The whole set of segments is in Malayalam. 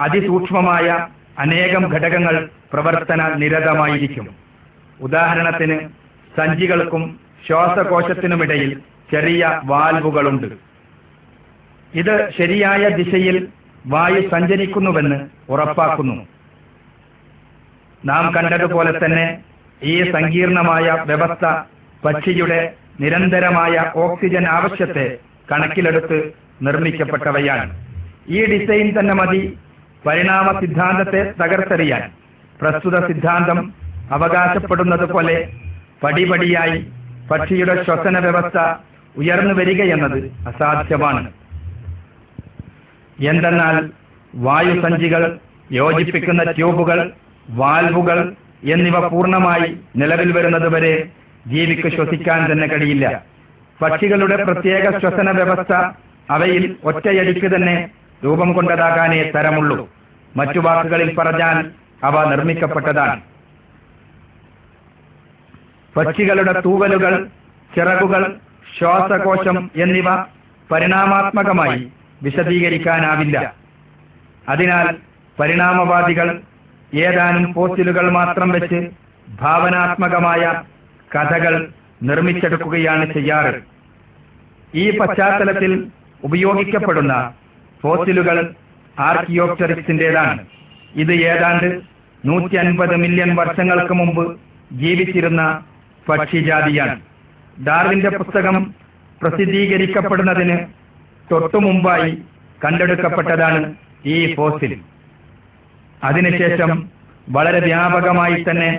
അതിസൂക്ഷ്മമായ അനേകം ഘടകങ്ങൾ പ്രവർത്തന നിരതമായിരിക്കും. ഉദാഹരണത്തിന്, സഞ്ചികൾക്കും ശ്വാസകോശത്തിനുമിടയിൽ ചെറിയ വാൽവുകളുണ്ട്. ഇത് ശരിയായ ദിശയിൽ വായു സഞ്ചരിക്കുന്നുവെന്ന് ഉറപ്പാക്കുന്നു. നാം കണ്ടതുപോലെ തന്നെ ഈ സങ്കീർണമായ വ്യവസ്ഥ പക്ഷിയുടെ നിരന്തരമായ ഓക്സിജൻ ആവശ്യത്തെ കണക്കിലെടുത്ത് നിർമ്മിക്കപ്പെട്ടവയാണ്. ഈ ഡിസൈൻ തന്നെ മതി പരിണാമ സിദ്ധാന്തത്തെ തകർത്തെറിയാൻ. പ്രസ്തുത സിദ്ധാന്തം അവകാശപ്പെടുന്നത് പോലെ പടിപടിയായി പക്ഷിയുടെ ശ്വസന വ്യവസ്ഥ ഉയർന്നു വരികയെന്നത് അസാധ്യമാണ്. എന്തെന്നാൽ വായുസഞ്ചികൾ, യോജിപ്പിക്കുന്ന ട്യൂബുകൾ, വാൽവുകൾ എന്നിവ പൂർണ്ണമായി നിലവിൽ വരുന്നതുവരെ ജീവിക്ക് ശ്വസിക്കാൻ തന്നെ കഴിയില്ല. പക്ഷികളുടെ പ്രത്യേക ശ്വസന വ്യവസ്ഥ അവയിൽ ഒറ്റയടിക്ക് തന്നെ രൂപം കൊണ്ടതാകാനേ തരമുള്ളൂ. മറ്റു വാക്കുകളിൽ പറഞ്ഞാൽ അവ നിർമ്മിക്കപ്പെട്ടതാണ്. പക്ഷികളുടെ തൂവലുകൾ, ചിറകുകൾ, ശ്വാസകോശം എന്നിവ പരിണാമാത്മകമായി വിശദീകരിക്കാനാവില്ല. അതിനാൽ പരിണാമവാദികൾ ഏതാനും ഫോസിലുകൾ മാത്രം വെച്ച് ഭാവനാത്മകമായ കഥകൾ നിർമ്മിച്ചെടുക്കുകയാണ് ചെയ്യാറ്. ഈ പശ്ചാത്തലത്തിൽ ഉപയോഗിക്കപ്പെടുന്ന ഫോസിലുകൾ ആർക്കിയോപ്റ്റെറിക്സിന്റേതാണ്. ഇത് ഏതാണ്ട് 150 മില്യൺ വർഷങ്ങൾക്ക് മുമ്പ് ജീവിച്ചിരുന്ന പക്ഷിജാതിയാണ്. ഡാർവിന്റെ പുസ്തകം പ്രസിദ്ധീകരിക്കപ്പെടുന്നതിന് തൊട്ടുമുമ്പായി കണ്ടെടുക്കപ്പെട്ടതാണ് ഈ ഫോസിൽ. അതിനുശേഷം വളരെ വ്യാപകമായി തന്നെ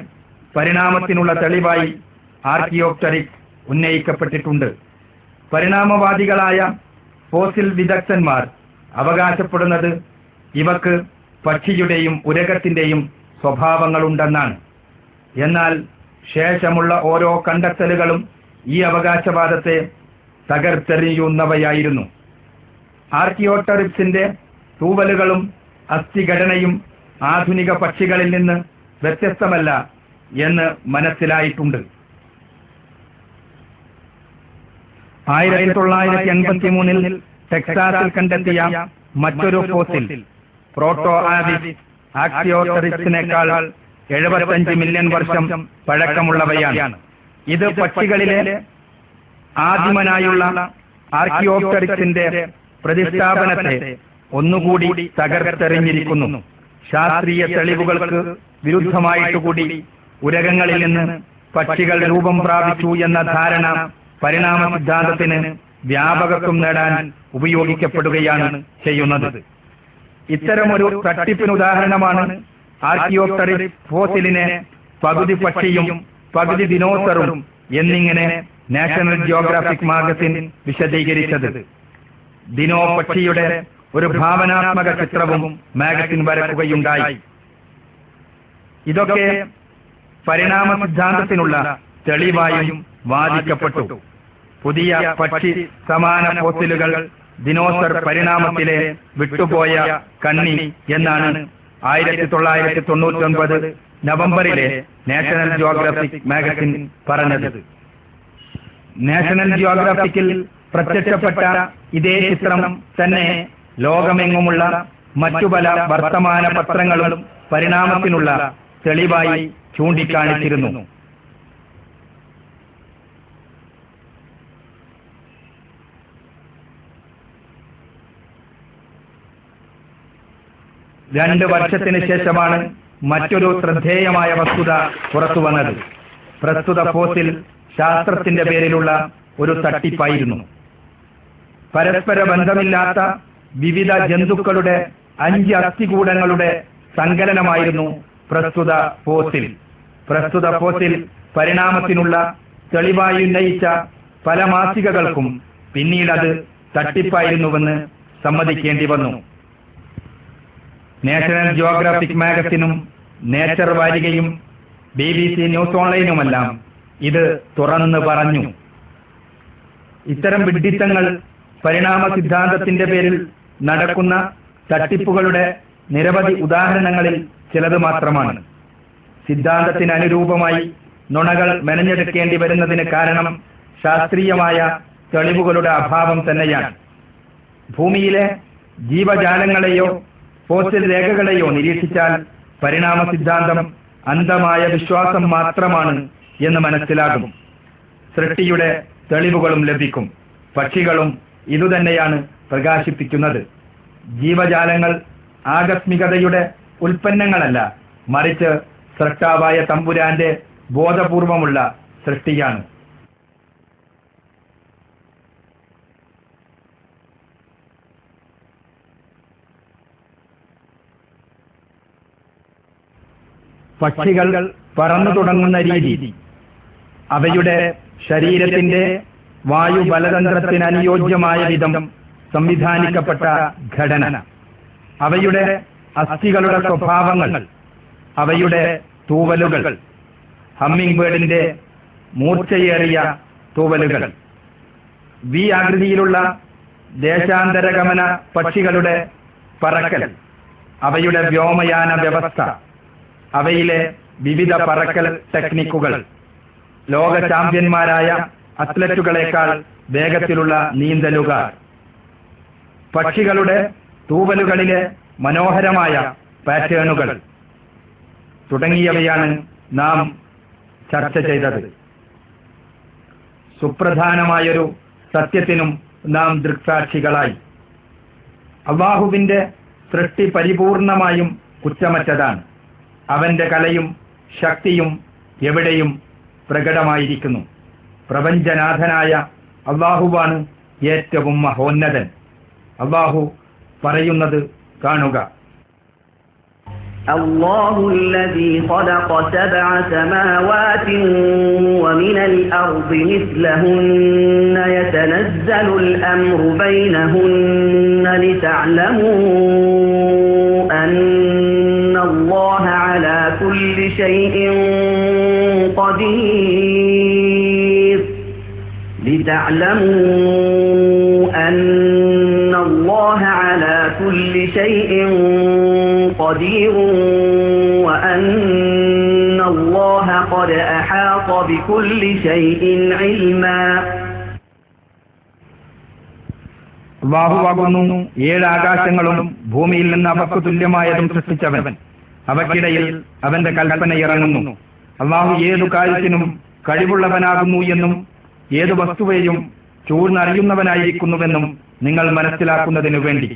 പരിണാമത്തിനുള്ള തെളിവായി ആർക്കിയോപ്റ്റെറിക്സ് ഉന്നയിക്കപ്പെട്ടിട്ടുണ്ട്. പരിണാമവാദികളായ ഫോസിൽ വിദഗ്ധന്മാർ അവകാശപ്പെടുന്നത് ഇവക്ക് പക്ഷിയുടെയും ഉരകത്തിന്റെയും സ്വഭാവങ്ങളുണ്ടെന്നാണ്. എന്നാൽ ശേഷമുള്ള ഓരോ കണ്ടെത്തലുകളും ഈ അവകാശവാദത്തെ തകർത്തെറിയുന്നവയായിരുന്നു. ആർക്കിയോപ്റ്റെറിക്സിന്റെ തൂവലുകളും അസ്ഥിഘടനയും ആധുനിക പക്ഷികളിൽ നിന്ന് വ്യത്യസ്തമല്ല എന്ന് മനസ്സിലായിട്ടുണ്ട്. 1983 ടെക്സാസിൽ കണ്ടെത്തിയ മറ്റൊരു ഫോസിൽ പ്രോട്ടോ ആവിസ് ആർക്കിയോപ്റ്റെറിക്സിനേക്കാൾ 75 മില്യൺ വർഷം പഴക്കമുള്ളവയാണ്. ഇത് പക്ഷികളിലെ ആദിമനായുള്ള ആർക്കിയോപ്റ്റെറിക്സിന്റെ പ്രതിസ്ഥാപനത്തെ ഒന്നുകൂടി തകർത്തെറിഞ്ഞിരിക്കുന്നു. ശാസ്ത്രീയ തെളിവുകൾക്ക് വിരുദ്ധമായിട്ടുകൂടി ഉരകങ്ങളിൽ നിന്ന് പക്ഷികൾ രൂപം പ്രാപിച്ചു എന്ന ധാരണ പരിണാമ സിദ്ധാന്തത്തിന് വ്യാപകത്വം നേടാൻ ഉപയോഗിക്കപ്പെടുകയാണ് ചെയ്യുന്നത്. ഇത്തരമൊരു തട്ടിപ്പിനുദാഹരണമാണ് ആർക്കിയോപ്റ്റെറിക്സ് ഫോസിലിനെ പകുതി പക്ഷിയും പകുതി ദിനോസറും എന്നിങ്ങനെ നാഷണൽ ജിയോഗ്രാഫിക് മാഗസിൻ വിശദീകരിച്ചത്. ദിനോ പക്ഷിയുടെ ഒരു ഭാവനാത്മക ചിത്രവും മാഗസിൻ വരക്കുകയുണ്ടായി. ഇതൊക്കെ പരിണാമ സിദ്ധാന്തത്തിനുള്ള തെളിവായും വാദിക്കപ്പെട്ടു. പുതിയ പക്ഷി സമാന ഫോസിലുകൾ ദിനോസർ പരിണാമത്തിലെ വിട്ടുപോയ കണ്ണി എന്നാണ് 1999 നവംബറിലെ നാഷണൽ ജിയോഗ്രാഫിക് മാഗസിൻ പറഞ്ഞത്. നാഷണൽ ജിയോഗ്രാഫിക്കിൽ പ്രത്യക്ഷപ്പെട്ട ഇതേ ചിത്രം തന്നെ ലോകമെങ്ങുമുള്ള മറ്റു പല വർത്തമാന പത്രങ്ങളും പരിണാമത്തിനുള്ള തെളിവായി ചൂണ്ടിക്കാണിച്ചിരുന്നു. രണ്ട് വർഷത്തിന് ശേഷമാണ് മറ്റൊരു ശ്രദ്ധേയമായ വസ്തുത പുറത്തുവന്നത്. പ്രസ്തുത ഫോസിൽ ശാസ്ത്രത്തിന്റെ പേരിലുള്ള ഒരു തട്ടിപ്പായിരുന്നു. പരസ്പര ബന്ധമില്ലാത്ത വിവിധ ജന്തുക്കളുടെ 5 അസ്ഥികൂടങ്ങളുടെ സങ്കലനമായിരുന്നു പ്രസ്തുത ഫോസിൽ. പ്രസ്തുത ഫോസിൽ പരിണാമത്തിനുള്ള തെളിവായി ഉന്നയിച്ച പല മാസികകൾക്കും പിന്നീടത് തട്ടിപ്പായിരുന്നുവെന്ന് സമ്മതിക്കേണ്ടി വന്നു. നാഷണൽ ജിയോഗ്രാഫിക് മാഗസിനും നേച്ചർ വാരികയും BBC ന്യൂസ് ഓൺലൈനുമെല്ലാം ഇത് തുറന്നു പറഞ്ഞു. ഇത്തരം വിഡ്ഢിത്തങ്ങൾ പരിണാമ സിദ്ധാന്തത്തിന്റെ പേരിൽ നടക്കുന്ന തട്ടിപ്പുകളുടെ നിരവധി ഉദാഹരണങ്ങളിൽ ചിലത് മാത്രമാണ്. സിദ്ധാന്തത്തിന് അനുരൂപമായി നുണകൾ മെനഞ്ഞെടുക്കേണ്ടി വരുന്നതിന് കാരണം ശാസ്ത്രീയമായ തെളിവുകളുടെ അഭാവം തന്നെയാണ്. ഭൂമിയിലെ ജീവജാലങ്ങളെയോ ഫോസിൽ രേഖകളെയോ നിരീക്ഷിച്ചാൽ പരിണാമ സിദ്ധാന്തം അന്ധമായ വിശ്വാസം മാത്രമാണ് എന്ന് മനസ്സിലാകും. സൃഷ്ടിയുടെ തെളിവുകളും ലഭിക്കും. പക്ഷികളും ഇതുതന്നെയാണ് പ്രകാശിപ്പിക്കുന്നത്. ജീവജാലങ്ങൾ ആകസ്മികതയുടെ ഉൽപ്പന്നങ്ങളല്ല, മറിച്ച് സൃഷ്ടാവായ തമ്പുരാന്റെ ബോധപൂർവമുള്ള സൃഷ്ടിയാണ്. പക്ഷികൾ പറന്നു തുടങ്ങുന്ന രീതി, അവയുടെ ശരീരത്തിന്റെ വായുബലതന്ത്രത്തിന് അനുയോജ്യമായ വിധം സംവിധാനിക്കപ്പെട്ട ഘടന, അവയുടെ അസ്ഥികളുടെ സ്വഭാവങ്ങൾ, അവയുടെ തൂവലുകൾ, ഹമ്മിങ് ബേർഡിന്റെ മൂർച്ചയേറിയ തൂവലുകൾ, വി ആകൃതിയിലുള്ള ദേശാന്തരഗമന പക്ഷികളുടെ പറക്കൽ, അവയുടെ വ്യോമയാന വ്യവസ്ഥ, അവയിലെ വിവിധ പറക്കൽ ടെക്നിക്കുകൾ, ലോക ചാമ്പ്യന്മാരായ അത്ലറ്റുകളെക്കാൾ വേഗത്തിലുള്ള നീന്തലുകാർ, പക്ഷികളുടെ തൂവലുകളിലെ മനോഹരമായ പാറ്റേണുകൾ തുടങ്ങിയവയാണ് നാം ചർച്ച ചെയ്തത്. സുപ്രധാനമായൊരു സത്യത്തിനും നാം ദൃക്സാക്ഷികളായി. അല്ലാഹുവിന്റെ സൃഷ്ടി പരിപൂർണമായും കുറ്റമറ്റതാണ്. അവന്റെ കലയും ശക്തിയും എവിടെയും പ്രകടമായിരിക്കുന്നു. പ്രപഞ്ചനാഥനായ അല്ലാഹുവാണ് ഏറ്റവും മഹോന്നതൻ. അല്ലാഹു പറയുന്നത് കാണുക. الله الذي خلق 7 سماوات ومن الأرض مثلهن يتنزل الأمر بينهن لتعلموا أن الله على كل شيء قدير أن الله على كل شيء قدير وأن الله قد أحاط بكل شيء علما. അല്ലാഹുവാകുന്നു 7 ആകാശങ്ങളും ഭൂമിയിൽ നിന്ന് അവക്ക് തുല്യമായതും സൃഷ്ടിച്ചവൻ. അവക്കിടയിൽ അവന്റെ കൽപ്പന ഇറങ്ങുന്നു. അല്ലാഹു ഏതു കാര്യത്തിനും കഴിവുള്ളവനാകുന്നു എന്നും ഏതു വസ്തുവേയും ചൂഴ്ന്നറിയുന്നവനായിരിക്കുന്നുവെന്നും നിങ്ങൾ മനസ്സിലാക്കുന്നതിനു വേണ്ടി